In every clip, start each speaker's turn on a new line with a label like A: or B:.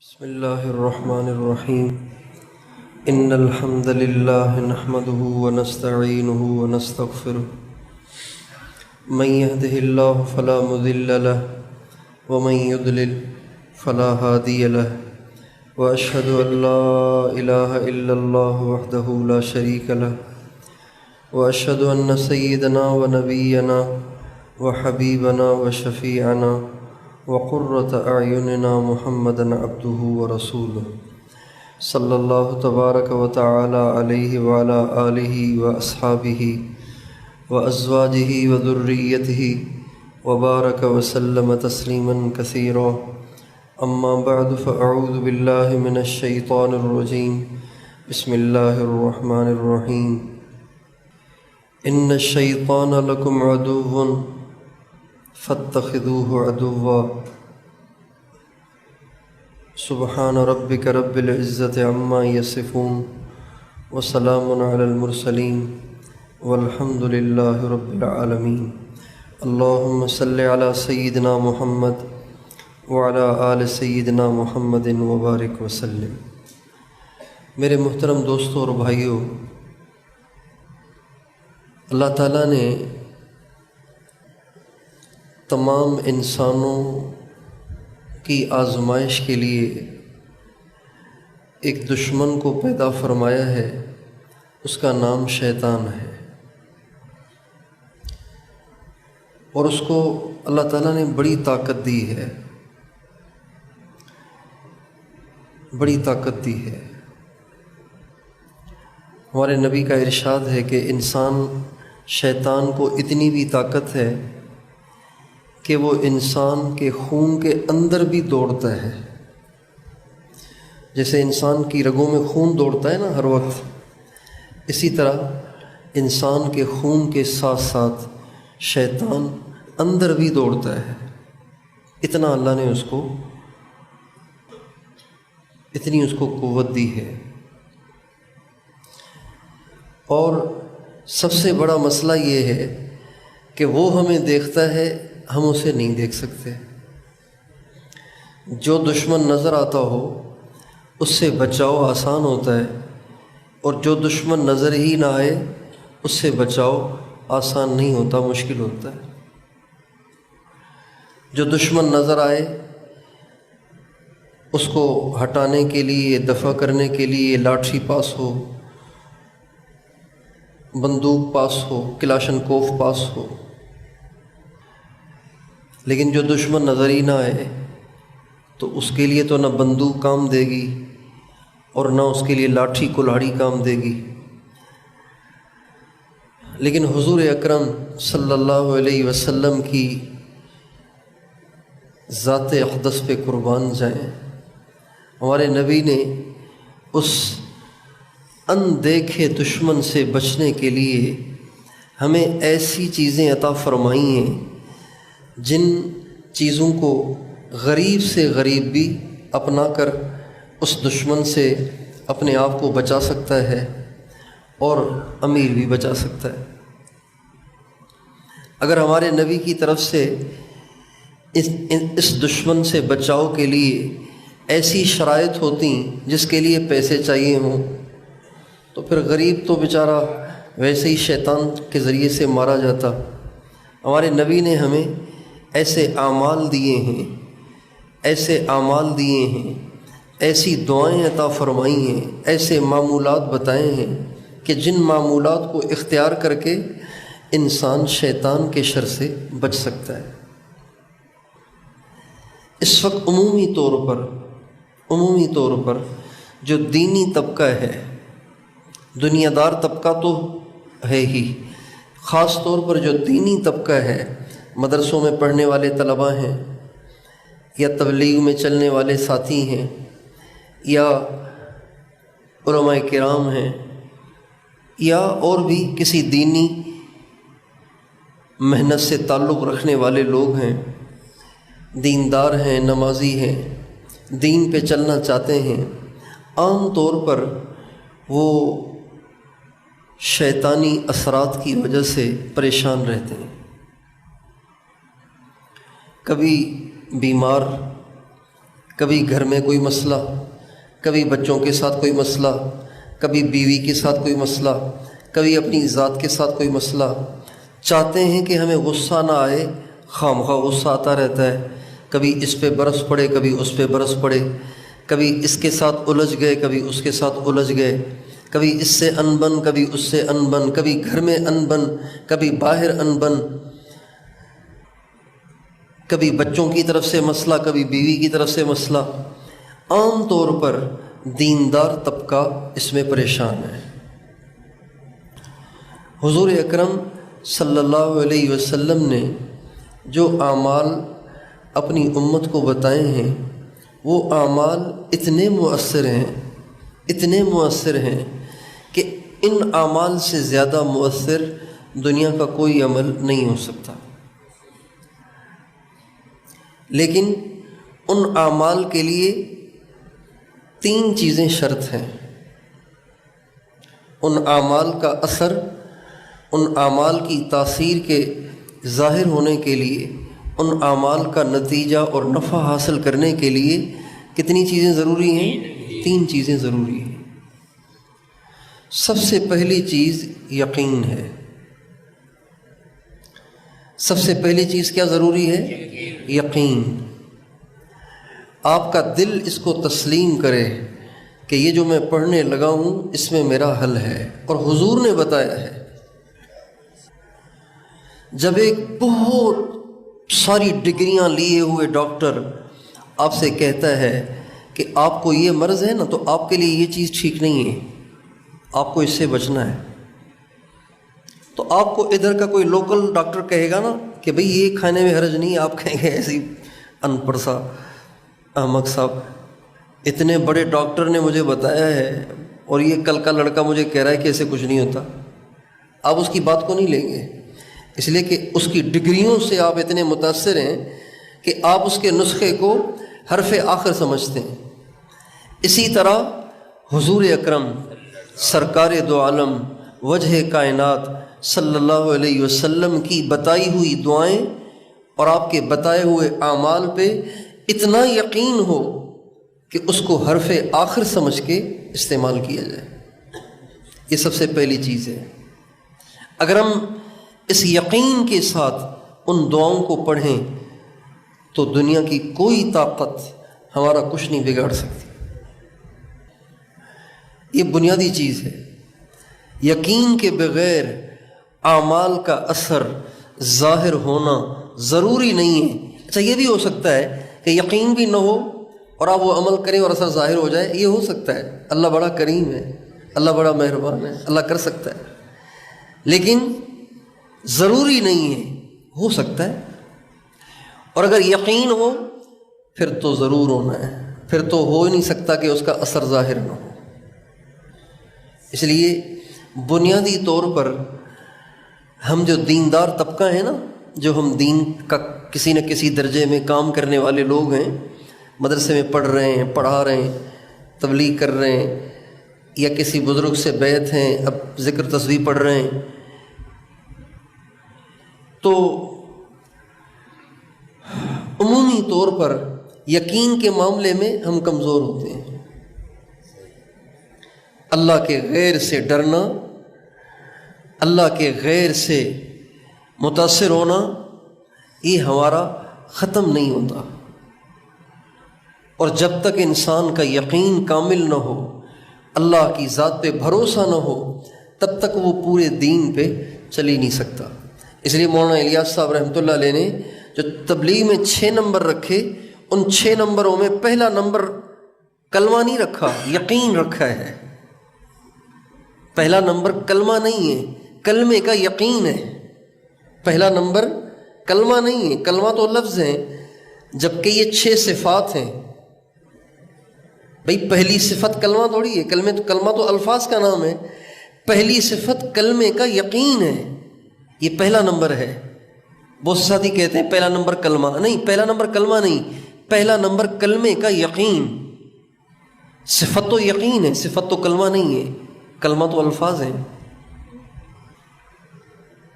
A: بسم الله الرحمن الرحيم إن الحمد لله نحمده ونستعينه ونستغفره من يهده الله فلا مضل له ومن يضلل فلا هادي له وأشهد أن لا إله إلا الله وحده لا شريك له وأشهد أن سيدنا ونبينا وحبيبنا وشفيعنا وقرة أعيننا محمدا عبده ورسوله صلى الله تبارك وتعالى عليه وعلى آله وأصحابه وأزواجه وذريته وبارك وسلم تسليما كثيرا أما بعد فأعوذ بالله من الشيطان الرجيم بسم الله الرحمن الرحيم إن الشيطان لكم عدو فاتخذوه عدوا سبحان ربك رب العزة عما يصفون وسلام على المرسلين والحمد لله رب العالمين اللهم صل على سيدنا محمد وعلى آل سيدنا محمد وبارك وسلم۔ میرے محترم دوستوں اور بھائیوں، اللہ تعالیٰ نے تمام انسانوں کی آزمائش کے لیے ایک دشمن کو پیدا فرمایا ہے، اس کا نام شیطان ہے، اور اس کو اللہ تعالیٰ نے بڑی طاقت دی ہے، بڑی طاقت دی ہے۔ ہمارے نبی کا ارشاد ہے کہ شیطان کو اتنی بھی طاقت ہے کہ وہ انسان کے خون کے اندر بھی دوڑتا ہے، جیسے انسان کی رگوں میں خون دوڑتا ہے نا ہر وقت، اسی طرح انسان کے خون کے ساتھ ساتھ شیطان اندر بھی دوڑتا ہے۔ اتنا اللہ نے اتنی اس کو قوت دی ہے۔ اور سب سے بڑا مسئلہ یہ ہے کہ وہ ہمیں دیکھتا ہے، ہم اسے نہیں دیکھ سکتے۔ جو دشمن نظر آتا ہو اس سے بچاؤ آسان ہوتا ہے، اور جو دشمن نظر ہی نہ آئے اس سے بچاؤ آسان نہیں ہوتا، مشکل ہوتا ہے۔ جو دشمن نظر آئے اس کو ہٹانے کے لیے، دفع کرنے کے لیے لاٹھی پاس ہو، بندوق پاس ہو، کلاشن کوف پاس ہو، لیکن جو دشمن نظر ہی نہ آئے تو اس کے لیے تو نہ بندوق کام دے گی اور نہ اس کے لیے لاٹھی کلہاڑی کام دے گی۔ لیکن حضور اکرم صلی اللہ علیہ وسلم کی ذات اقدس پہ قربان جائیں، ہمارے نبی نے اس اندیکھے دشمن سے بچنے کے لیے ہمیں ایسی چیزیں عطا فرمائی ہیں جن چیزوں کو غریب سے غریب بھی اپنا کر اس دشمن سے اپنے آپ کو بچا سکتا ہے اور امیر بھی بچا سکتا ہے۔ اگر ہمارے نبی کی طرف سے اس دشمن سے بچاؤ کے لیے ایسی شرائط ہوتی جس کے لیے پیسے چاہیے ہوں تو پھر غریب تو بیچارہ ویسے ہی شیطان کے ذریعے سے مارا جاتا۔ ہمارے نبی نے ہمیں ایسے اعمال دیے ہیں، ایسی دعائیں عطا فرمائی ہیں، ایسے معمولات بتائے ہیں کہ جن معمولات کو اختیار کر کے انسان شیطان کے شر سے بچ سکتا ہے۔ اس وقت عمومی طور پر جو دینی طبقہ ہے، دنیا دار طبقہ تو ہے ہی، خاص طور پر جو دینی طبقہ ہے، مدرسوں میں پڑھنے والے طلباء ہیں، یا تبلیغ میں چلنے والے ساتھی ہیں، یا علماء کرام ہیں، یا اور بھی کسی دینی محنت سے تعلق رکھنے والے لوگ ہیں، دیندار ہیں، نمازی ہیں، دین پہ چلنا چاہتے ہیں، عام طور پر وہ شیطانی اثرات کی وجہ سے پریشان رہتے ہیں۔ کبھی بیمار، کبھی گھر میں کوئی مسئلہ، کبھی بچوں کے ساتھ کوئی مسئلہ، کبھی بیوی کے ساتھ کوئی مسئلہ، کبھی اپنی ذات کے ساتھ کوئی مسئلہ۔ چاہتے ہیں کہ ہمیں غصہ نہ آئے، خواہ غصہ آتا رہتا ہے، کبھی اس پہ برس پڑے، کبھی اس پہ برس پڑے، کبھی اس کے ساتھ الجھ گئے، کبھی اس کے ساتھ الجھ گئے، کبھی اس سے انبن، کبھی اس سے انبن، کبھی گھر میں انبن، کبھی باہر انبن، کبھی بچوں کی طرف سے مسئلہ، کبھی بیوی کی طرف سے مسئلہ۔ عام طور پر دیندار طبقہ اس میں پریشان ہے۔ حضور اکرم صلی اللہ علیہ وسلم نے جو اعمال اپنی امت کو بتائے ہیں وہ اعمال اتنے مؤثر ہیں کہ ان اعمال سے زیادہ مؤثر دنیا کا کوئی عمل نہیں ہو سکتا۔ لیکن ان اعمال کے لیے 3 چیزیں شرط ہیں۔ ان اعمال کا اثر، ان اعمال کی تاثیر کے ظاہر ہونے کے لیے، ان اعمال کا نتیجہ اور نفع حاصل کرنے کے لیے کتنی چیزیں ضروری ہیں؟ 3 چیزیں ضروری ہیں۔ سب سے پہلی چیز یقین ہے۔ سب سے پہلی چیز کیا ضروری ہے؟ یقین۔ آپ کا دل اس کو تسلیم کرے کہ یہ جو میں پڑھنے لگا ہوں اس میں میرا حل ہے، اور حضور نے بتایا ہے۔ جب ایک بہت ساری ڈگریاں لیے ہوئے ڈاکٹر آپ سے کہتا ہے کہ آپ کو یہ مرض ہے نا، تو آپ کے لیے یہ چیز ٹھیک نہیں ہے، آپ کو اس سے بچنا ہے، تو آپ کو ادھر کا کوئی لوکل ڈاکٹر کہے گا نا کہ بھئی یہ کھانے میں حرج نہیں، آپ کہیں گے ایسی ان پڑھ سا احمق صاحب، اتنے بڑے ڈاکٹر نے مجھے بتایا ہے اور یہ کل کا لڑکا مجھے کہہ رہا ہے کہ ایسے کچھ نہیں ہوتا۔ آپ اس کی بات کو نہیں لیں گے، اس لیے کہ اس کی ڈگریوں سے آپ اتنے متاثر ہیں کہ آپ اس کے نسخے کو حرف آخر سمجھتے ہیں۔ اسی طرح حضور اکرم سرکار دو عالم وجہ کائنات صلی اللہ علیہ وسلم کی بتائی ہوئی دعائیں اور آپ کے بتائے ہوئے اعمال پہ اتنا یقین ہو کہ اس کو حرف آخر سمجھ کے استعمال کیا جائے، یہ سب سے پہلی چیز ہے۔ اگر ہم اس یقین کے ساتھ ان دعاؤں کو پڑھیں تو دنیا کی کوئی طاقت ہمارا کچھ نہیں بگاڑ سکتی۔ یہ بنیادی چیز ہے۔ یقین کے بغیر اعمال کا اثر ظاہر ہونا ضروری نہیں ہے۔ اچھا، یہ بھی ہو سکتا ہے کہ یقین بھی نہ ہو اور آپ وہ عمل کریں اور اثر ظاہر ہو جائے، یہ ہو سکتا ہے۔ اللہ بڑا کریم ہے، اللہ بڑا مہربان ہے، اللہ کر سکتا ہے، لیکن ضروری نہیں ہے، ہو سکتا ہے۔ اور اگر یقین ہو پھر تو ضرور ہونا ہے، پھر تو ہو ہی نہیں سکتا کہ اس کا اثر ظاہر نہ ہو۔ اس لیے بنیادی طور پر ہم جو دیندار طبقہ ہیں نا، جو ہم دین کا کسی نہ کسی درجے میں کام کرنے والے لوگ ہیں، مدرسے میں پڑھ رہے ہیں، پڑھا رہے ہیں، تبلیغ کر رہے ہیں، یا کسی بزرگ سے بیعت ہیں، اب ذکر تسبیح پڑھ رہے ہیں، تو عمومی طور پر یقین کے معاملے میں ہم کمزور ہوتے ہیں۔ اللہ کے غیر سے ڈرنا، اللہ کے غیر سے متاثر ہونا، یہ ہمارا ختم نہیں ہوتا۔ اور جب تک انسان کا یقین کامل نہ ہو، اللہ کی ذات پہ بھروسہ نہ ہو، تب تک وہ پورے دین پہ چل ہی نہیں سکتا۔ اس لیے مولانا الیاس صاحب رحمۃ اللہ علیہ نے جو تبلیغ میں 6 نمبر رکھے، ان 6 نمبروں میں پہلا نمبر کلمہ نہیں رکھا، یقین رکھا ہے۔ پہلا نمبر کلمہ نہیں ہے، کلمے کا یقین ہے۔ پہلا نمبر کلمہ نہیں ہے، کلمہ تو لفظ ہیں، جبکہ یہ 6 صفات ہیں۔ بھئی پہلی صفت کلمہ تھوڑی ہے، کلمہ تو الفاظ کا نام ہے۔ پہلی صفت کلمے کا یقین ہے، یہ پہلا نمبر ہے۔ بہت سے ساتھی کہتے ہیں پہلا نمبر کلمہ نہیں، پہلا نمبر کلمہ نہیں، پہلا نمبر کلمے کا یقین۔ صفت تو یقین ہے، صفت تو کلمہ نہیں ہے، کلمہ تو الفاظ ہیں۔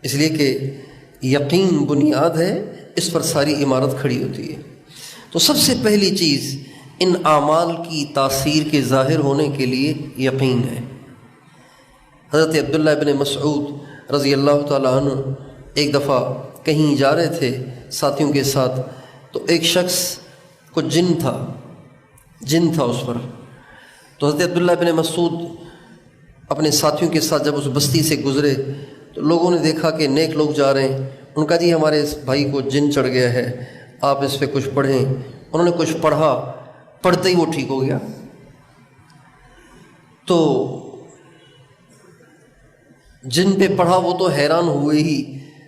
A: اس لیے کہ یقین بنیاد ہے، اس پر ساری عمارت کھڑی ہوتی ہے۔ تو سب سے پہلی چیز ان اعمال کی تاثیر کے ظاہر ہونے کے لیے یقین ہے۔ حضرت عبداللہ ابن مسعود رضی اللہ تعالیٰ عنہ ایک دفعہ کہیں جا رہے تھے ساتھیوں کے ساتھ، تو ایک شخص کو جن تھا اس پر۔ تو حضرت عبداللہ ابن مسعود اپنے ساتھیوں کے ساتھ جب اس بستی سے گزرے تو لوگوں نے دیکھا کہ نیک لوگ جا رہے ہیں، ان کا جی ہمارے اس بھائی کو جن چڑھ گیا ہے، آپ اس پہ کچھ پڑھیں۔ انہوں نے کچھ پڑھا، پڑھتے ہی وہ ٹھیک ہو گیا۔ تو جن پہ پڑھا وہ تو حیران ہوئے ہی،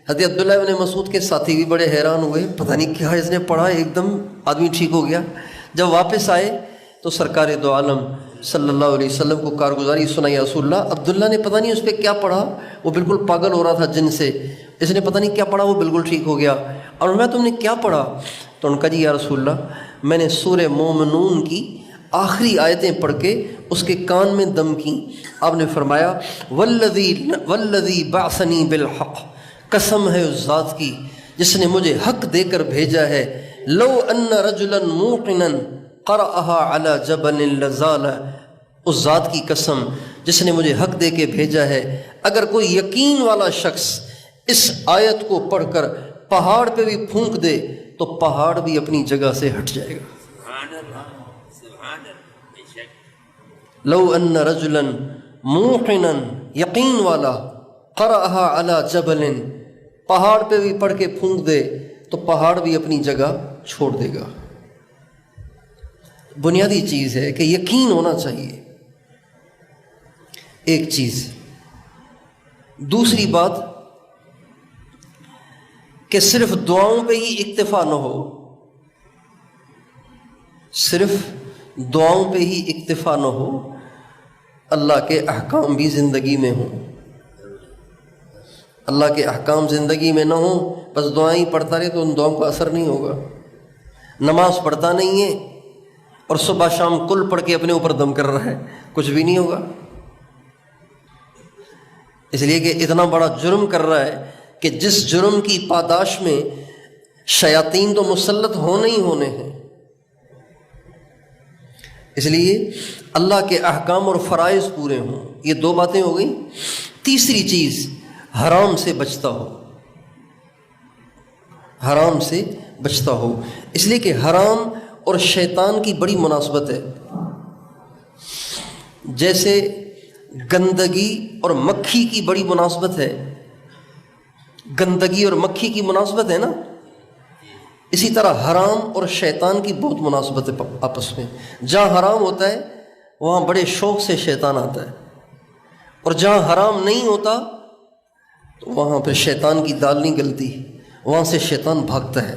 A: حضرت عبداللہ ابن مسعود کے ساتھی بھی بڑے حیران ہوئے، پتہ نہیں کیا اس نے پڑھا، ایک دم آدمی ٹھیک ہو گیا۔ جب واپس آئے تو سرکار دو عالم صلی اللہ علیہ وسلم کو کارگزاری سنائی، رسول اللہ عبداللہ نے پتہ نہیں اس پہ کیا پڑھا، وہ بالکل پاگل ہو رہا تھا جن سے، اس نے پتہ نہیں کیا پڑھا، وہ بالکل ٹھیک ہو گیا۔ اور میں تم نے کیا پڑھا؟ تو ان کا جی یا رسول اللہ میں نے سورہ مومنون کی آخری آیتیں پڑھ کے اس کے کان میں دم کی۔ آپ نے فرمایا والذی بعثنی بالحق، قسم ہے اس ذات کی جس نے مجھے حق دے کر بھیجا ہے، لو ان رجلا موقنا قرأها على جبل لزال، اس ذات کی قسم جس نے مجھے حق دے کے بھیجا ہے، اگر کوئی یقین والا شخص اس آیت کو پڑھ کر پہاڑ پہ بھی پھونک دے تو پہاڑ بھی اپنی جگہ سے ہٹ جائے گا۔ لو ان رجلا موقنا، یقین والا، قرأها على جبل، پہاڑ پہ بھی پڑھ کے پھونک دے تو پہاڑ بھی اپنی جگہ چھوڑ دے گا۔ بنیادی چیز ہے کہ یقین ہونا چاہیے، ایک چیز۔ دوسری بات کہ صرف دعاؤں پہ ہی اکتفا نہ ہو، صرف دعاؤں پہ ہی اکتفا نہ ہو، اللہ کے احکام بھی زندگی میں ہوں۔ اللہ کے احکام زندگی میں نہ ہوں، بس دعائیں پڑھتا رہے تو ان دعاؤں کا اثر نہیں ہوگا۔ نماز پڑھتا نہیں ہے اور صبح شام کل پڑھ کے اپنے اوپر دم کر رہا ہے، کچھ بھی نہیں ہوگا، اس لیے کہ اتنا بڑا جرم کر رہا ہے کہ جس جرم کی پاداش میں شیاطین تو مسلط ہونے ہی ہونے ہیں۔ اس لیے اللہ کے احکام اور فرائض پورے ہوں، یہ دو باتیں ہو گئیں۔ تیسری چیز حرام سے بچتا ہو، حرام سے بچتا ہو، اس لیے کہ حرام اور شیطان کی بڑی مناسبت ہے۔ جیسے گندگی اور مکھی کی بڑی مناسبت ہے، گندگی اور مکھی کی مناسبت ہے نا، اسی طرح حرام اور شیطان کی بہت مناسبت ہے آپس میں۔ جہاں حرام ہوتا ہے وہاں بڑے شوق سے شیطان آتا ہے، اور جہاں حرام نہیں ہوتا تو وہاں پہ شیطان کی دال نہیں گلتی، وہاں سے شیطان بھاگتا ہے۔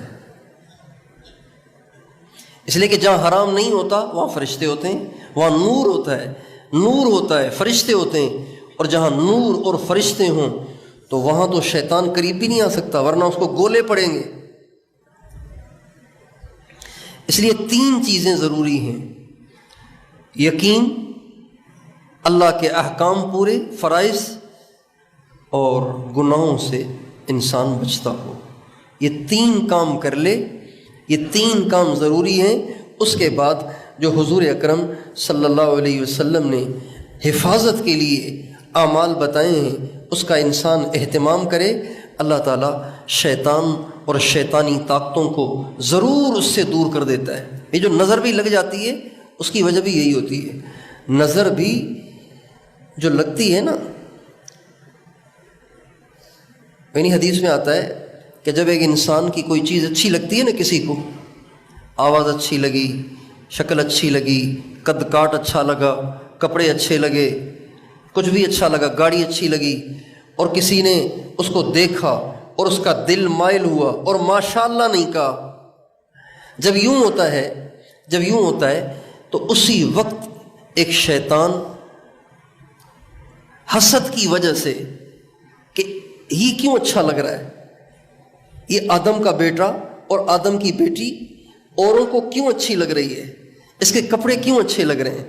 A: اس لیے کہ جہاں حرام نہیں ہوتا وہاں فرشتے ہوتے ہیں، وہاں نور ہوتا ہے، نور ہوتا ہے، فرشتے ہوتے ہیں، اور جہاں نور اور فرشتے ہوں تو وہاں تو شیطان قریب بھی نہیں آ سکتا، ورنہ اس کو گولے پڑیں گے۔ اس لیے تین چیزیں ضروری ہیں، یقین، اللہ کے احکام پورے، فرائض، اور گناہوں سے انسان بچتا ہو۔ یہ تین کام کر لے، یہ تین کام ضروری ہیں۔ اس کے بعد جو حضور اکرم صلی اللہ علیہ وسلم نے حفاظت کے لیے اعمال بتائے ہیں اس کا انسان اہتمام کرے، اللہ تعالیٰ شیطان اور شیطانی طاقتوں کو ضرور اس سے دور کر دیتا ہے۔ یہ جو نظر بھی لگ جاتی ہے اس کی وجہ بھی یہی ہوتی ہے۔ نظر بھی جو لگتی ہے نا، یعنی حدیث میں آتا ہے کہ جب ایک انسان کی کوئی چیز اچھی لگتی ہے نا، کسی کو آواز اچھی لگی، شکل اچھی لگی، قد کاٹ اچھا لگا، کپڑے اچھے لگے، کچھ بھی اچھا لگا، گاڑی اچھی لگی، اور کسی نے اس کو دیکھا اور اس کا دل مائل ہوا اور ماشاءاللہ نہیں کہا، جب یوں ہوتا ہے تو اسی وقت ایک شیطان حسد کی وجہ سے کہ یہ کیوں اچھا لگ رہا ہے، یہ آدم کا بیٹا اور آدم کی بیٹی اوروں کو کیوں اچھی لگ رہی ہے، اس کے کپڑے کیوں اچھے لگ رہے ہیں،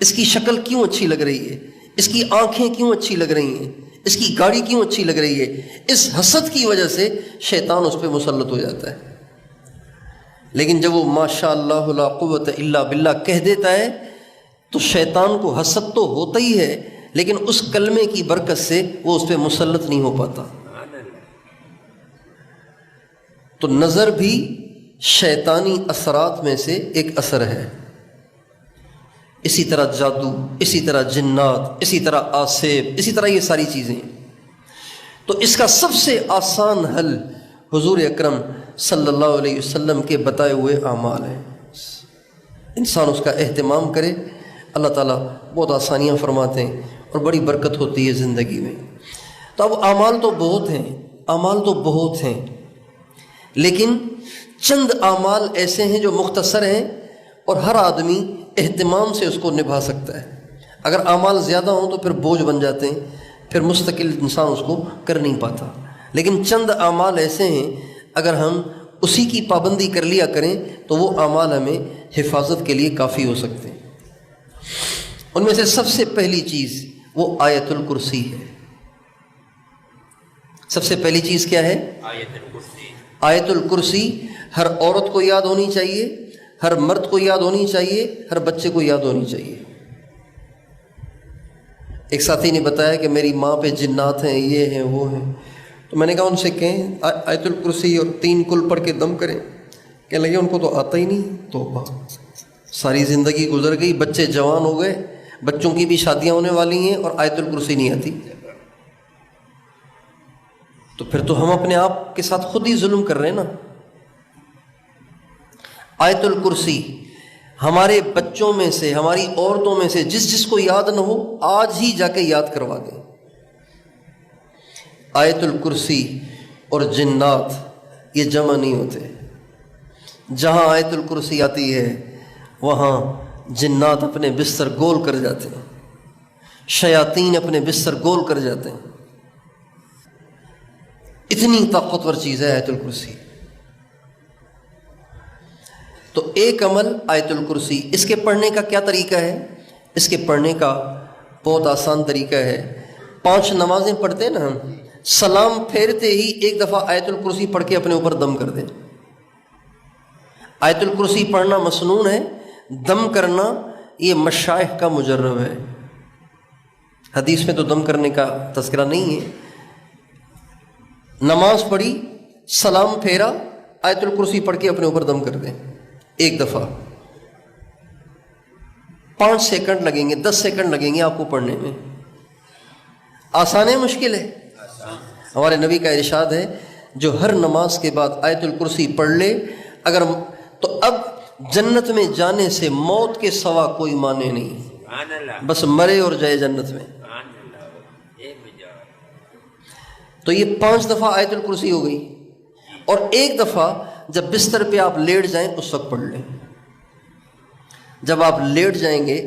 A: اس کی شکل کیوں اچھی لگ رہی ہے، اس کی آنکھیں کیوں اچھی لگ رہی ہیں، اس کی گاڑی کیوں اچھی لگ رہی ہے، اس حسد کی وجہ سے شیطان اس پہ مسلط ہو جاتا ہے۔ لیکن جب وہ ماشاء اللہ لا قوت الا باللہ کہہ دیتا ہے تو شیطان کو حسد تو ہوتا ہی ہے، لیکن اس کلمے کی برکت سے وہ اس پہ مسلط نہیں ہو پاتا۔ تو نظر بھی شیطانی اثرات میں سے ایک اثر ہے، اسی طرح جادو، اسی طرح جنات، اسی طرح آسیب، اسی طرح یہ ساری چیزیں۔ تو اس کا سب سے آسان حل حضور اکرم صلی اللہ علیہ وسلم کے بتائے ہوئے اعمال ہیں۔ انسان اس کا اہتمام کرے، اللہ تعالیٰ بہت آسانیاں فرماتے ہیں اور بڑی برکت ہوتی ہے زندگی میں۔ تو اب اعمال تو بہت ہیں، اعمال تو بہت ہیں، لیکن چند اعمال ایسے ہیں جو مختصر ہیں اور ہر آدمی اہتمام سے اس کو نبھا سکتا ہے۔ اگر اعمال زیادہ ہوں تو پھر بوجھ بن جاتے ہیں، پھر مستقل انسان اس کو کر نہیں پاتا۔ لیکن چند اعمال ایسے ہیں اگر ہم اسی کی پابندی کر لیا کریں تو وہ اعمال ہمیں حفاظت کے لیے کافی ہو سکتے ہیں۔ ان میں سے سب سے پہلی چیز وہ آیت الکرسی ہے۔ سب سے پہلی چیز کیا ہے؟
B: آیت الکرسی۔
A: آیت الکرسی ہر عورت کو یاد ہونی چاہیے، ہر مرد کو یاد ہونی چاہیے، ہر بچے کو یاد ہونی چاہیے۔ ایک ساتھی نے بتایا کہ میری ماں پہ جنات ہیں، یہ ہیں وہ ہیں، تو میں نے کہا ان سے کہیں آیت الکرسی اور 3 کل پڑھ کے دم کریں۔ کہنے لگے ان کو تو آتا ہی نہیں۔ تو ساری زندگی گزر گئی، بچے جوان ہو گئے، بچوں کی بھی شادیاں ہونے والی ہیں اور آیت الکرسی نہیں آتی، تو پھر تو ہم اپنے آپ کے ساتھ خود ہی ظلم کر رہے ہیں نا۔ آیت الکرسی ہمارے بچوں میں سے، ہماری عورتوں میں سے جس کو یاد نہ ہو آج ہی جا کے یاد کروا دیں۔ آیت الکرسی اور جنات یہ جمع نہیں ہوتے۔ جہاں آیت الکرسی آتی ہے وہاں جنات اپنے بستر گول کر جاتے ہیں، شیاطین اپنے بستر گول کر جاتے ہیں۔ اتنی طاقتور چیز ہے آیت الکرسی۔ تو ایک عمل آیت الکرسی، اس کے پڑھنے کا کیا طریقہ ہے؟ اس کے پڑھنے کا بہت آسان طریقہ ہے۔ 5 نمازیں پڑھتے ہیں نا ہم، سلام پھیرتے ہی ایک دفعہ آیت الکرسی پڑھ کے اپنے اوپر دم کر دیں۔ آیت الکرسی پڑھنا مسنون ہے، دم کرنا یہ مشائخ کا مجرب ہے۔ حدیث میں تو دم کرنے کا تذکرہ نہیں ہے۔ نماز پڑھی، سلام پھیرا، آیت الکرسی پڑھ کے اپنے اوپر دم کر دیں ایک دفعہ۔ 5 سیکنڈ لگیں گے، 10 سیکنڈ لگیں گے آپ کو پڑھنے میں۔ آسان ہے مشکل ہے؟ ہمارے نبی کا ارشاد ہے جو ہر نماز کے بعد آیت الکرسی پڑھ لے اگر تو اب جنت میں جانے سے موت کے سوا کوئی معنی نہیں، بس مرے اور جائے جنت میں۔ تو یہ 5 دفعہ آیت الکرسی ہو گئی، اور ایک دفعہ جب بستر پہ آپ لیٹ جائیں اس وقت پڑھ لیں۔ جب آپ لیٹ جائیں گے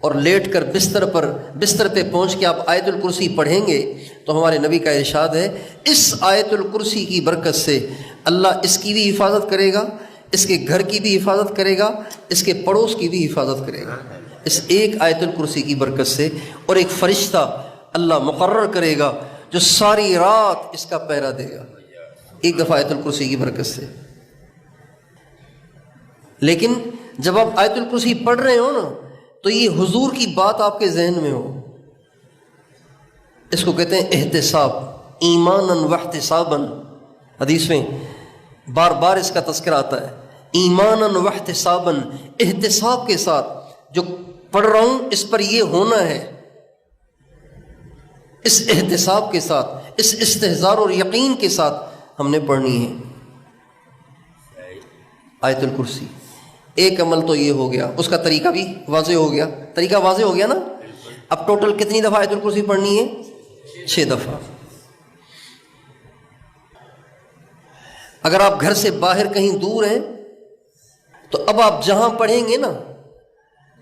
A: اور لیٹ کر بستر پہ پہنچ کے آپ آیت الکرسی پڑھیں گے تو ہمارے نبی کا ارشاد ہے اس آیت الکرسی کی برکت سے اللہ اس کی بھی حفاظت کرے گا، اس کے گھر کی بھی حفاظت کرے گا، اس کے پڑوس کی بھی حفاظت کرے گا، اس ایک آیت الکرسی کی برکت سے۔ اور ایک فرشتہ اللہ مقرر کرے گا جو ساری رات اس کا پہرا دے گا، ایک دفعہ آیت الکرسی کی برکت سے۔ لیکن جب آپ آیت الکرسی پڑھ رہے ہو نا تو یہ حضور کی بات آپ کے ذہن میں ہو، اس کو کہتے ہیں احتساب، ایماناً واحتساباً۔ حدیث میں بار بار اس کا تذکرہ آتا ہے، ایماناً واحتساباً، احتساب کے ساتھ جو پڑھ رہا ہوں اس پر یہ ہونا ہے، اس احتساب کے ساتھ، اس استحضار اور یقین کے ساتھ ہم نے پڑھنی ہے آیت الکرسی۔ ایک عمل تو یہ ہو گیا، اس کا طریقہ بھی واضح ہو گیا، طریقہ واضح ہو گیا نا۔ اب ٹوٹل کتنی دفعہ آیت الکرسی پڑھنی ہے؟ 6 دفعہ۔ اگر آپ گھر سے باہر کہیں دور ہیں تو اب آپ جہاں پڑھیں گے نا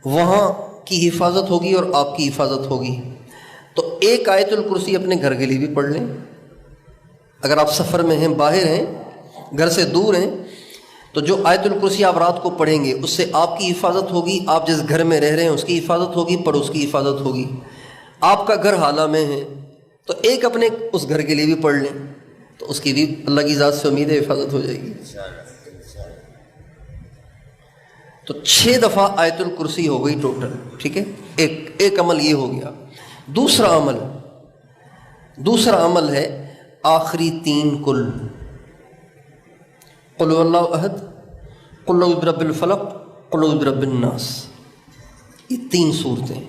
A: وہاں کی حفاظت ہوگی اور آپ کی حفاظت ہوگی۔ تو ایک آیت الکرسی اپنے گھر کے لیے بھی پڑھ لیں۔ اگر آپ سفر میں ہیں، باہر ہیں، گھر سے دور ہیں، تو جو آیت الکرسی آپ رات کو پڑھیں گے اس سے آپ کی حفاظت ہوگی، آپ جس گھر میں رہ رہے ہیں اس کی حفاظت ہوگی، پڑوس کی حفاظت ہوگی۔ آپ کا گھر حالہ میں ہے تو ایک اپنے اس گھر کے لیے بھی پڑھ لیں تو اس کی بھی اللہ کی ذات سے امید ہے حفاظت ہو جائے گی۔ تو 6 دفعہ آیت الکرسی ہو گئی ٹوٹل، ٹھیک ہے، ایک عمل یہ ہو گیا۔ دوسرا عمل ہے آخری 3 کل، قل هو اللہ احد، قل اعوذ برب الفلق، قل اعوذ برب الناس، یہ 3 صورتیں۔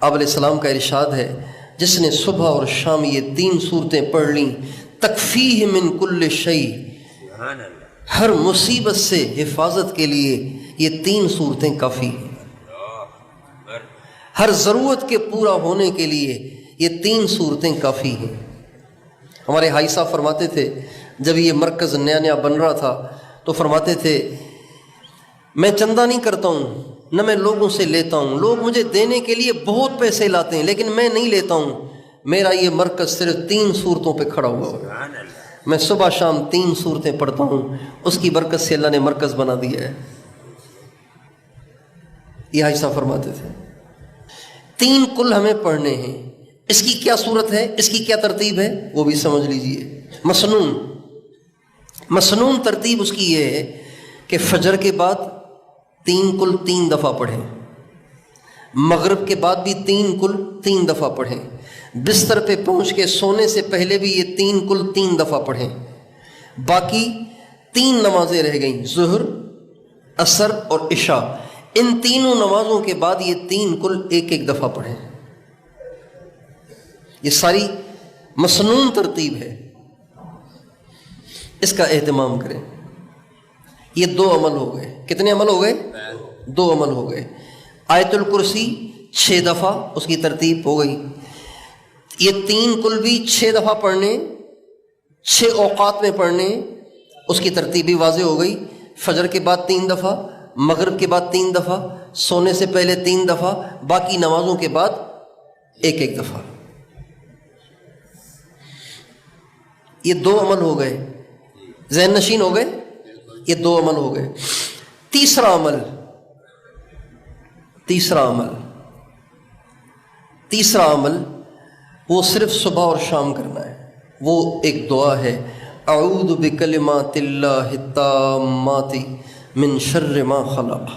A: آپ علیہ السلام کا ارشاد ہے جس نے صبح اور شام یہ 3 صورتیں پڑھ لیں تکفیہ من کل شیء، ہر مصیبت سے حفاظت کے لیے یہ 3 صورتیں کافی ہیں، ہر ضرورت کے پورا ہونے کے لیے یہ 3 صورتیں کافی ہیں۔ ہمارے حاجی صاحب فرماتے تھے جب یہ مرکز نیا نیا بن رہا تھا تو فرماتے تھے میں چندہ نہیں کرتا ہوں، نہ میں لوگوں سے لیتا ہوں، لوگ مجھے دینے کے لیے بہت پیسے لاتے ہیں لیکن میں نہیں لیتا ہوں، میرا یہ مرکز صرف 3 صورتوں پہ کھڑا ہوا ہے، میں صبح شام 3 صورتیں پڑھتا ہوں، اس کی برکت سے اللہ نے مرکز بنا دیا ہے۔ یہ حاجی صاحب فرماتے تھے 3 کل ہمیں پڑھنے ہیں۔ اس کی کیا صورت ہے، اس کی کیا ترتیب ہے وہ بھی سمجھ لیجئے۔ مسنون ترتیب اس کی یہ ہے کہ فجر کے بعد 3 کل 3 دفعہ پڑھیں، مغرب کے بعد بھی 3 کل 3 دفعہ پڑھیں، بستر پہ پہنچ کے سونے سے پہلے بھی یہ 3 کل 3 دفعہ پڑھیں، باقی 3 نمازیں رہ گئیں، ظہر، عصر اور عشاء، ان تینوں نمازوں کے بعد یہ 3 کل 1 دفعہ پڑھیں۔ یہ ساری مسنون ترتیب ہے، اس کا اہتمام کریں۔ یہ 2 عمل ہو گئے، کتنے عمل ہو گئے؟ 2 عمل ہو گئے۔ آیت الکرسی 6 دفعہ، اس کی ترتیب ہو گئی۔ یہ 3 کل بھی 6 دفعہ پڑھنے، 6 اوقات میں پڑھنے، اس کی ترتیب بھی واضح ہو گئی۔ فجر کے بعد 3 دفعہ، مغرب کے بعد 3 دفعہ، سونے سے پہلے 3 دفعہ، باقی نمازوں کے بعد 1 دفعہ۔ یہ 2 عمل ہو گئے، ذہن نشین ہو گئے، یہ 2 عمل ہو گئے۔ تیسرا عمل وہ صرف صبح اور شام کرنا ہے، وہ ایک دعا ہے، اعوذ بکلمات اللہ التامات من شر ما خلق،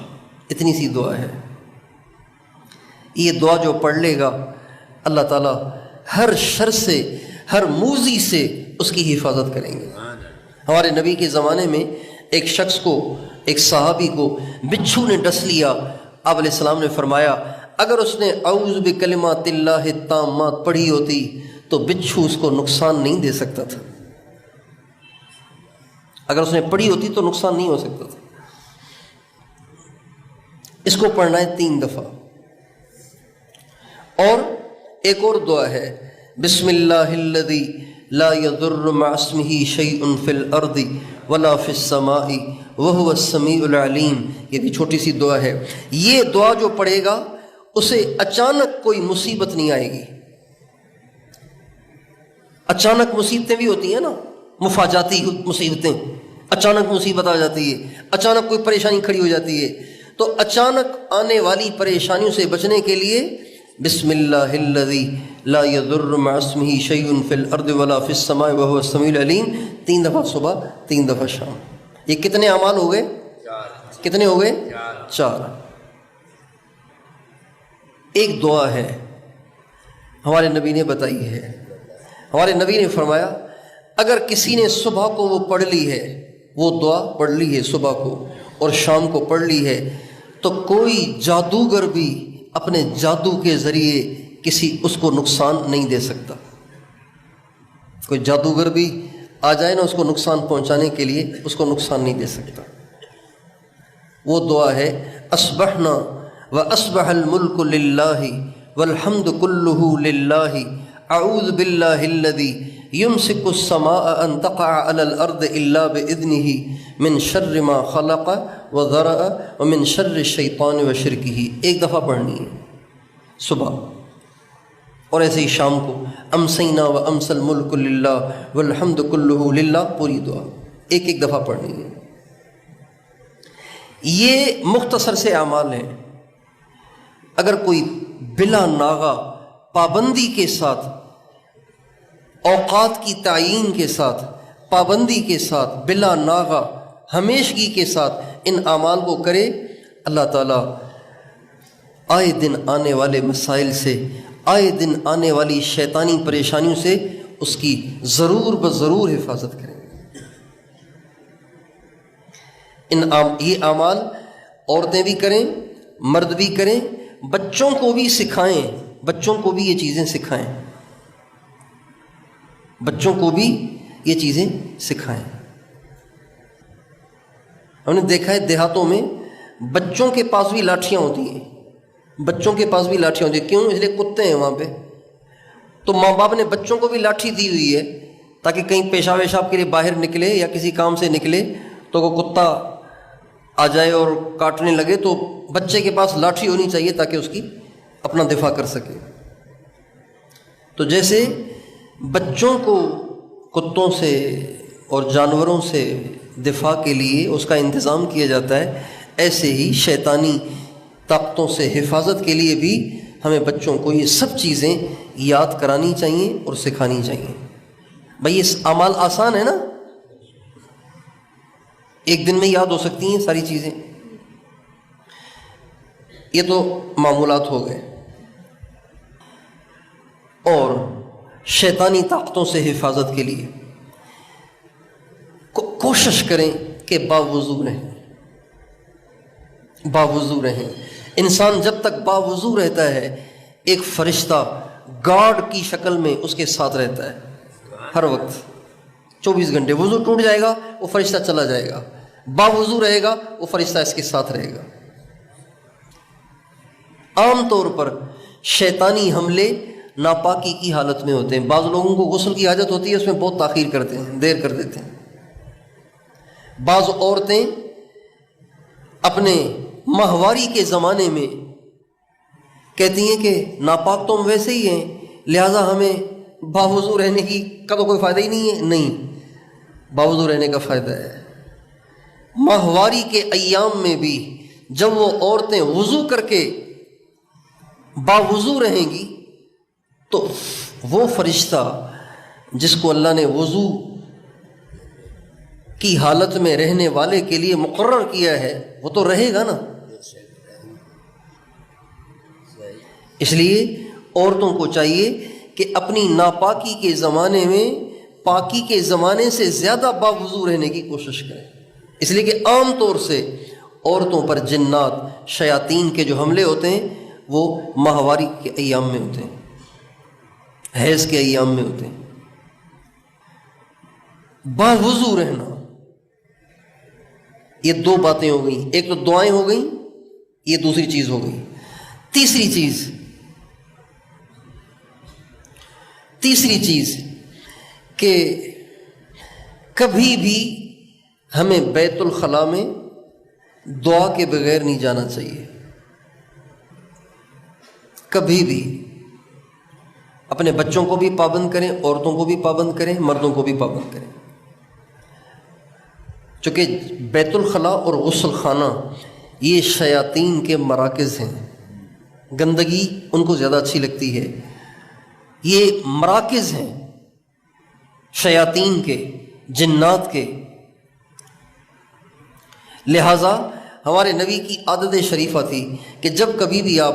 A: اتنی سی دعا ہے۔ یہ دعا جو پڑھ لے گا اللہ تعالیٰ ہر شر سے، ہر موذی سے اس کی حفاظت کریں گے۔ ہمارے نبی کے زمانے میں ایک شخص کو، ایک صحابی کو بچھو نے ڈس لیا، آپ علیہ السلام نے فرمایا اگر اس نے اعوذ بکلمات اللہ التامات پڑھی ہوتی تو بچھو اس کو نقصان نہیں دے سکتا تھا، اگر اس نے پڑھی ہوتی تو نقصان نہیں ہو سکتا تھا۔ اس کو پڑھنا ہے 3 دفعہ۔ اور ایک اور دعا ہے، بسم اللہ الذی لا يضر مع اسمہ شیء فی الارض ولا فی السماء وهو السمیع العلیم، یہ بھی چھوٹی سی دعا ہے۔ یہ دعا جو پڑھے گا اسے اچانک کوئی مصیبت نہیں آئے گی۔ اچانک مصیبتیں بھی ہوتی ہیں نا، مفاجاتی مصیبتیں، اچانک مصیبت آ جاتی ہے، اچانک کوئی پریشانی کھڑی ہو جاتی ہے، تو اچانک آنے والی پریشانیوں سے بچنے کے لیے بسم اللہ الذی لا یضر مع اسمہ شیء فی الارض ولا فی السماء وهو السمیع العلیم، 3 دفعہ صبح 3 دفعہ شام۔ یہ کتنے اعمال ہو گئے؟ 4۔ کتنے ہو گئے؟ 4۔ ایک دعا ہے ہمارے نبی نے بتائی ہے، ہمارے نبی نے فرمایا اگر کسی نے صبح کو وہ پڑھ لی ہے، وہ دعا پڑھ لی ہے صبح کو اور شام کو پڑھ لی ہے، تو کوئی جادوگر بھی اپنے جادو کے ذریعے اس کو نقصان نہیں دے سکتا۔ کوئی جادوگر بھی آ جائے نا اس کو نقصان پہنچانے کے لیے، اس کو نقصان نہیں دے سکتا۔ وہ دعا ہے اصبحنا واصبح الملک للہ والحمد کلہ للہ اعوذ باللہ الذی یمسک السماء ان تقع علی الارض الا باذنہ من شر ما خلق وذرأ ومن شر الشیطان وشرکہ۔ 1 دفعہ پڑھنی ہے صبح، اور ایسے ہی شام کو امسینا وامسی الملک للہ والحمد کلہ للہ، پوری دعا 1 دفعہ پڑھنی ہے۔ یہ مختصر سے اعمال ہیں، اگر کوئی بلا ناغہ پابندی کے ساتھ، اوقات کی تعیین کے ساتھ، پابندی کے ساتھ، بلا ناغہ ہمیشگی کے ساتھ ان اعمال کو کرے، اللہ تعالیٰ آئے دن آنے والے مسائل سے، آئے دن آنے والی شیطانی پریشانیوں سے اس کی ضرور بضرور حفاظت کریں۔ یہ اعمال عورتیں بھی کریں، مرد بھی کریں، بچوں کو بھی سکھائیں، بچوں کو بھی یہ چیزیں سکھائیں، بچوں کو بھی یہ چیزیں سکھائیں۔ ہم نے دیکھا ہے دیہاتوں میں بچوں کے پاس بھی لاٹھیاں ہوتی ہیں، بچوں کے پاس بھی لاٹھیاں ہوتی ہیں، کیوں؟ اس لیے کتے ہیں وہاں پہ، تو ماں باپ نے بچوں کو بھی لاٹھی دی ہوئی ہے تاکہ کہیں پیشاب ویشاب کے لیے باہر نکلے یا کسی کام سے نکلے تو وہ کتا آ جائے اور کاٹنے لگے تو بچے کے پاس لاٹھی ہونی چاہیے تاکہ اس کی اپنا دفاع کر سکے۔ تو جیسے بچوں کو کتوں سے اور جانوروں سے دفاع کے لیے اس کا انتظام کیا جاتا ہے، ایسے ہی شیطانی طاقتوں سے حفاظت کے لیے بھی ہمیں بچوں کو یہ سب چیزیں یاد کرانی چاہیے اور سکھانی چاہیے۔ بھائی یہ اعمال آسان ہے نا، ایک دن میں یاد ہو سکتی ہیں ساری چیزیں، یہ تو معمولات ہو گئے۔ اور شیطانی طاقتوں سے حفاظت کے لیے کوشش کریں کہ باوضو رہیں، باوضو رہیں۔ انسان جب تک باوضو رہتا ہے ایک فرشتہ گارڈ کی شکل میں اس کے ساتھ رہتا ہے ہر وقت، 24 گھنٹے۔ وضو ٹوٹ جائے گا وہ فرشتہ چلا جائے گا، باوضو رہے گا وہ فرشتہ اس کے ساتھ رہے گا۔ عام طور پر شیطانی حملے ناپاکی کی حالت میں ہوتے ہیں۔ بعض لوگوں کو غسل کی حاجت ہوتی ہے، اس میں بہت تاخیر کرتے ہیں، دیر کر دیتے ہیں۔ بعض عورتیں اپنے ماہواری کے زمانے میں کہتی ہیں کہ ناپاک تو ہم ویسے ہی ہیں، لہٰذا ہمیں باوضو رہنے کی کا تو کوئی فائدہ ہی نہیں ہے۔ نہیں، باوضو رہنے کا فائدہ ہے۔ ماہواری کے ایام میں بھی جب وہ عورتیں وضو کر کے باوضو رہیں گی تو وہ فرشتہ جس کو اللہ نے وضو کی حالت میں رہنے والے کے لیے مقرر کیا ہے وہ تو رہے گا نا۔ اس لیے عورتوں کو چاہیے کہ اپنی ناپاکی کے زمانے میں پاکی کے زمانے سے زیادہ باوضو رہنے کی کوشش کریں، اس لیے کہ عام طور سے عورتوں پر جنات شیاطین کے جو حملے ہوتے ہیں وہ ماہواری کے ایام میں ہوتے ہیں، حیض کے ایام میں ہوتے ہیں۔ باوضو رہنا، یہ دو باتیں ہو گئیں، ایک تو دعائیں ہو گئیں، یہ دوسری چیز ہو گئی۔ تیسری چیز کہ کبھی بھی ہمیں بیت الخلاء میں دعا کے بغیر نہیں جانا چاہیے، کبھی بھی۔ اپنے بچوں کو بھی پابند کریں، عورتوں کو بھی پابند کریں، مردوں کو بھی پابند کریں، چونکہ بیت الخلاء اور غسل خانہ یہ شیاطین کے مراکز ہیں، گندگی ان کو زیادہ اچھی لگتی ہے، یہ مراکز ہیں شیاطین کے، جنات کے۔ لہٰذا ہمارے نبی کی عادت شریفہ تھی کہ جب کبھی بھی آپ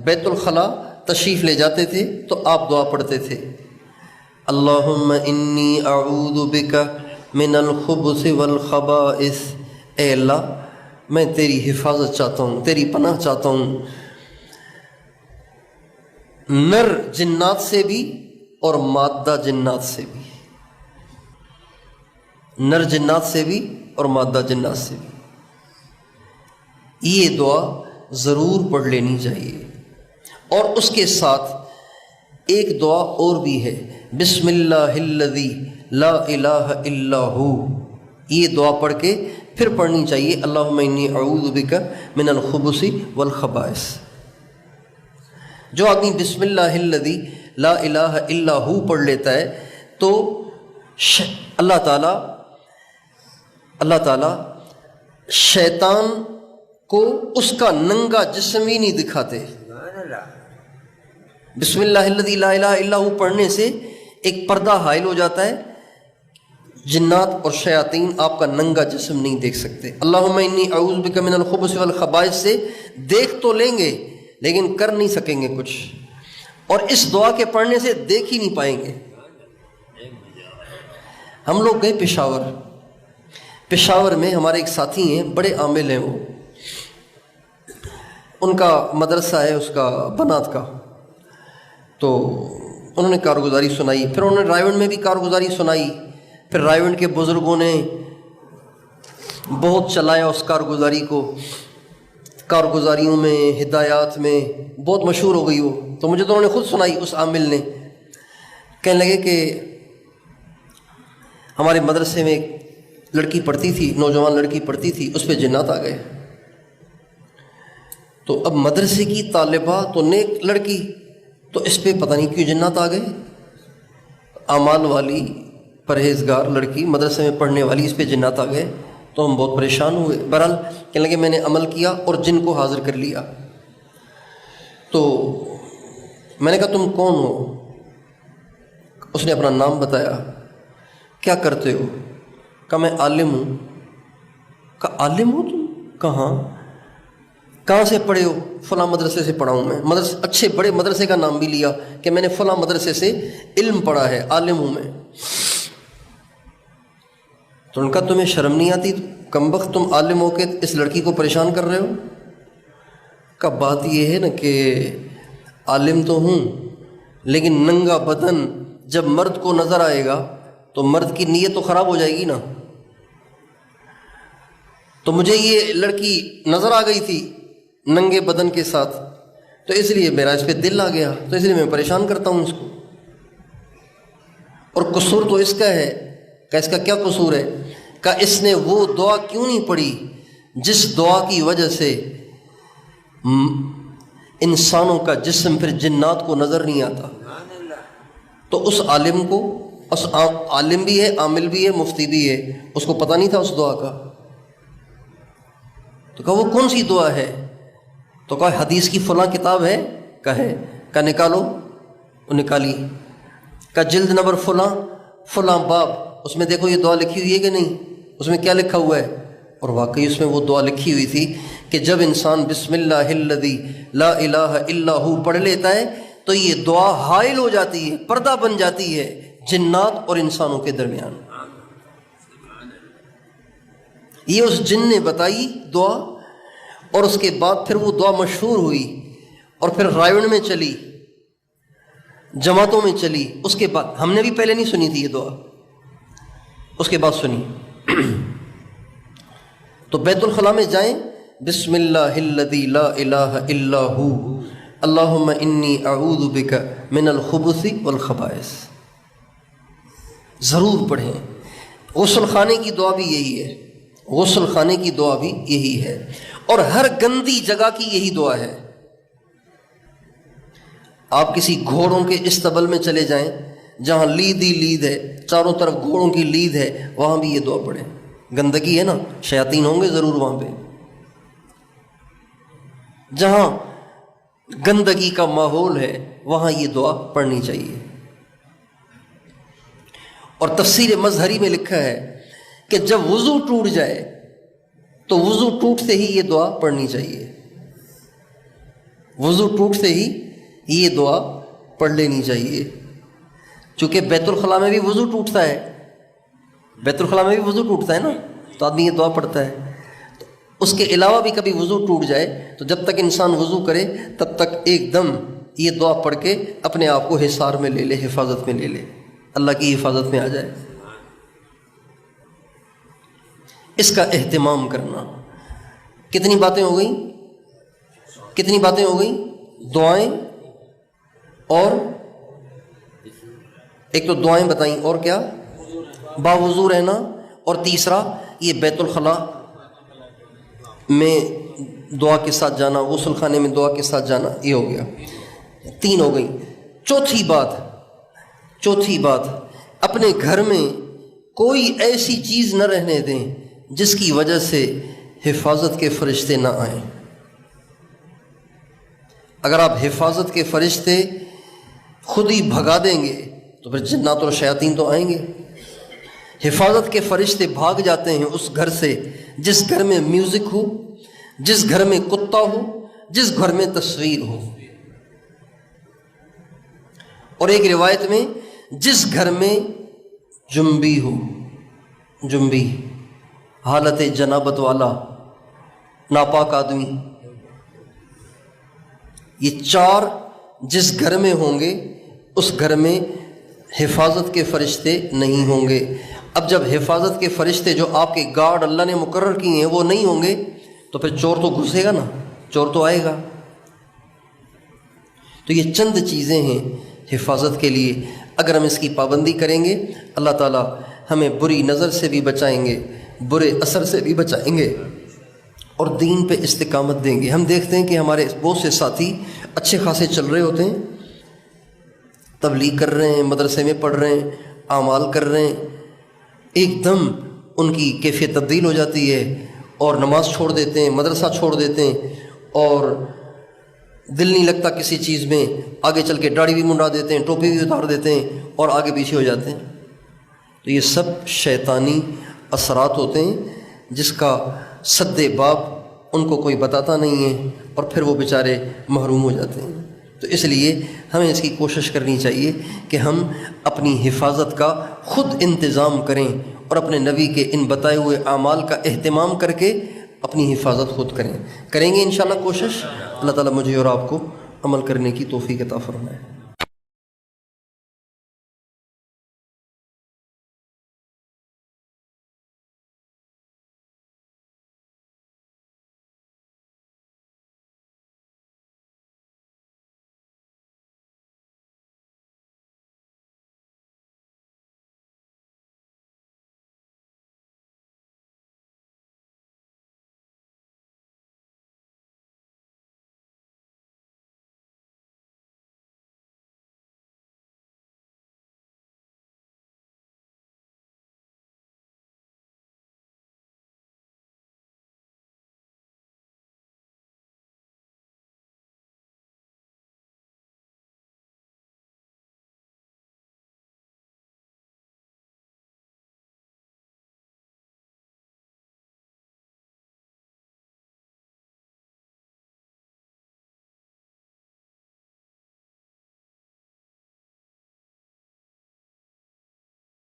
A: بیت الخلاء تشریف لے جاتے تھے تو آپ دعا پڑھتے تھے، اللہم انی اعوذ بک من الخبث والخبائث، اے اللہ میں تیری حفاظت چاہتا ہوں، تیری پناہ چاہتا ہوں نر جنات سے بھی اور مادہ جنات سے بھی، نر جنات سے بھی اور مادہ جنات سے بھی۔ یہ دعا ضرور پڑھ لینی چاہیے۔ اور اس کے ساتھ ایک دعا اور بھی ہے، بسم اللہ الذی لا الہ الا ہو، یہ دعا پڑھ کے پھر پڑھنی چاہیے، اللہم انی اعوذ بک من الخبث والخبائث۔ جو آدمی بسم اللہ الذی لا الہ الا ہو پڑھ لیتا ہے تو اللہ تعالیٰ شیطان کو اس کا ننگا جسم ہی نہیں دکھاتے۔ بسم اللہ الذی لا الہ الا ہو پڑھنے سے ایک پردہ حائل ہو جاتا ہے، جنات اور شیاطین آپ کا ننگا جسم نہیں دیکھ سکتے۔ اللہم انی اعوذ بک من الخبث والخبائث سے دیکھ تو لیں گے لیکن کر نہیں سکیں گے کچھ، اور اس دعا کے پڑھنے سے دیکھ ہی نہیں پائیں گے۔ ہم لوگ گئے پشاور میں ہمارے ایک ساتھی ہیں، بڑے عامل ہیں، وہ ان کا مدرسہ ہے اس کا بنات کا، تو انہوں نے کارگزاری سنائی، پھر انہوں نے رائے میں بھی کارگزاری سنائی، پھر رائے کے بزرگوں نے بہت چلایا اس کارگزاری کو، کارگزاریوں میں ہدایات میں بہت مشہور ہو گئی وہ، تو مجھے تو انہوں نے خود سنائی اس عامل نے، کہنے لگے کہ ہمارے مدرسے میں ایک لڑکی پڑھتی تھی، نوجوان لڑکی پڑھتی تھی، اس پہ جنات آ گئے۔ تو اب مدرسے کی طالبہ تو نیک لڑکی، تو اس پہ پتہ نہیں کیوں جنات آ گئے، اعمال والی پرہیزگار لڑکی مدرسے میں پڑھنے والی، اس پہ جنات آ گئے، تو ہم بہت پریشان ہوئے۔ بہرحال کہنے لگے میں نے عمل کیا اور جن کو حاضر کر لیا۔ تو میں نے کہا تم کون ہو؟ اس نے اپنا نام بتایا۔ کیا کرتے ہو؟ کہا میں عالم ہوں۔ کہا عالم ہو تم؟ کہاں سے پڑھے ہو؟ فلاں مدرسے سے پڑھا ہوں میں، اچھے بڑے مدرسے کا نام بھی لیا کہ میں نے فلاں مدرسے سے علم پڑھا ہے، عالم ہوں میں۔ تو ان کا تمہیں شرم نہیں آتی؟ کمبخت تم عالم ہو کے اس لڑکی کو پریشان کر رہے ہو؟ کا بات یہ ہے نا کہ عالم تو ہوں لیکن ننگا بدن جب مرد کو نظر آئے گا تو مرد کی نیت تو خراب ہو جائے گی نا۔ تو مجھے یہ لڑکی نظر آ گئی تھی ننگے بدن کے ساتھ، تو اس لیے میرا اس پہ دل آ گیا، تو اس لیے میں پریشان کرتا ہوں اس کو۔ اور قصور تو اس کا ہے۔ کہ اس کا کیا قصور ہے؟ کہ اس نے وہ دعا کیوں نہیں پڑھی جس دعا کی وجہ سے انسانوں کا جسم پھر جنات کو نظر نہیں آتا۔ تو اس عالم کو، اس عالم بھی ہے، عامل بھی ہے، مفتی بھی ہے، اس کو پتہ نہیں تھا اس دعا کا۔ تو کہا وہ کون سی دعا ہے؟ تو کہا حدیث کی فلاں کتاب ہے۔ کہا نکالو، نکالی۔ کہا جلد نمبر فلاں باب، اس میں دیکھو یہ دعا لکھی ہوئی ہے کہ نہیں؟ اس میں کیا لکھا ہوا ہے؟ اور واقعی اس میں وہ دعا لکھی ہوئی تھی کہ جب انسان بسم اللہ الذی لا الہ الا ہو پڑھ لیتا ہے تو یہ دعا حائل ہو جاتی ہے، پردہ بن جاتی ہے جنات اور انسانوں کے درمیان۔ یہ اس جن نے بتائی دعا، اور اس کے بعد پھر وہ دعا مشہور ہوئی، اور پھر رائے میں چلی، جماعتوں میں چلی۔ اس کے بعد ہم نے بھی پہلے نہیں سنی تھی یہ دعا، اس کے بعد سنی۔ تو بیت الخلاء میں جائیں، بسم اللہ الذی لا الہ الا ہو اللہم انی اعوذ بک من الخبث والخبائث ضرور پڑھیں۔ غسل خانے کی دعا بھی یہی ہے، غسل خانے کی دعا بھی یہی ہے، اور ہر گندی جگہ کی یہی دعا ہے۔ آپ کسی گھوڑوں کے استبل میں چلے جائیں جہاں لید ہی لید ہے، چاروں طرف گھوڑوں کی لید ہے، وہاں بھی یہ دعا پڑھیں۔ گندگی ہے نا، شیاطین ہوں گے ضرور وہاں پہ۔ جہاں گندگی کا ماحول ہے وہاں یہ دعا پڑھنی چاہیے۔ اور تفسیر مظہری میں لکھا ہے کہ جب وضو ٹوٹ جائے تو وضو ٹوٹتے ہی یہ دعا پڑھنی چاہیے، وضو ٹوٹتے ہی یہ دعا پڑھ لینی چاہیے۔ چونکہ بیت الخلاء میں بھی وضو ٹوٹتا ہے، بیت الخلاء میں بھی وضو ٹوٹتا ہے نا، تو آدمی یہ دعا پڑھتا ہے۔ تو اس کے علاوہ بھی کبھی وضو ٹوٹ جائے تو جب تک انسان وضو کرے تب تک ایک دم یہ دعا پڑھ کے اپنے آپ کو حصار میں لے لے، حفاظت میں لے لے، اللہ کی حفاظت میں آ جائے۔ اس کا اہتمام کرنا۔ کتنی باتیں ہو گئیں؟ کتنی باتیں ہو گئیں؟ دعائیں، اور ایک تو دعائیں بتائیں، اور کیا؟ باوضو رہنا، اور تیسرا یہ بیت الخلاء میں دعا کے ساتھ جانا، غسل خانے میں دعا کے ساتھ جانا، یہ ہو گیا، 3 ہو گئی۔ چوتھی بات، اپنے گھر میں کوئی ایسی چیز نہ رہنے دیں جس کی وجہ سے حفاظت کے فرشتے نہ آئیں۔ اگر آپ حفاظت کے فرشتے خود ہی بھگا دیں گے تو پھر جنات اور شیاطین تو آئیں گے۔ حفاظت کے فرشتے بھاگ جاتے ہیں اس گھر سے جس گھر میں میوزک ہو، جس گھر میں کتا ہو، جس گھر میں تصویر ہو، اور ایک روایت میں جس گھر میں جنبی ہو، جنبی حالت جنابت والا ناپاک آدمی، یہ چار جس گھر میں ہوں گے اس گھر میں حفاظت کے فرشتے نہیں ہوں گے۔ اب جب حفاظت کے فرشتے جو آپ کے گارڈ اللہ نے مقرر کیے ہیں وہ نہیں ہوں گے تو پھر چور تو گھسے گا نا، چور تو آئے گا۔ تو یہ چند چیزیں ہیں حفاظت کے لیے، اگر ہم اس کی پابندی کریں گے اللہ تعالیٰ ہمیں بری نظر سے بھی بچائیں گے، برے اثر سے بھی بچائیں گے، اور دین پہ استقامت دیں گے۔ ہم دیکھتے ہیں کہ ہمارے بہت سے ساتھی اچھے خاصے چل رہے ہوتے ہیں، تبلیغ کر رہے ہیں، مدرسے میں پڑھ رہے ہیں، اعمال کر رہے ہیں، ایک دم ان کی کیفیت تبدیل ہو جاتی ہے اور نماز چھوڑ دیتے ہیں، مدرسہ چھوڑ دیتے ہیں، اور دل نہیں لگتا کسی چیز میں، آگے چل کے داڑھی بھی منڈا دیتے ہیں، ٹوپی بھی اتار دیتے ہیں اور آگے پیچھے ہو جاتے ہیں۔ تو یہ سب شیطانی اثرات ہوتے ہیں جس کا سد باب ان کو کوئی بتاتا نہیں ہے اور پھر وہ بیچارے محروم ہو جاتے ہیں۔ تو اس لیے ہمیں اس کی کوشش کرنی چاہیے کہ ہم اپنی حفاظت کا خود انتظام کریں اور اپنے نبی کے ان بتائے ہوئے اعمال کا اہتمام کر کے اپنی حفاظت خود کریں گے انشاءاللہ کوشش۔ اللہ تعالیٰ مجھے اور آپ کو عمل کرنے کی توفیق عطا فرمائے۔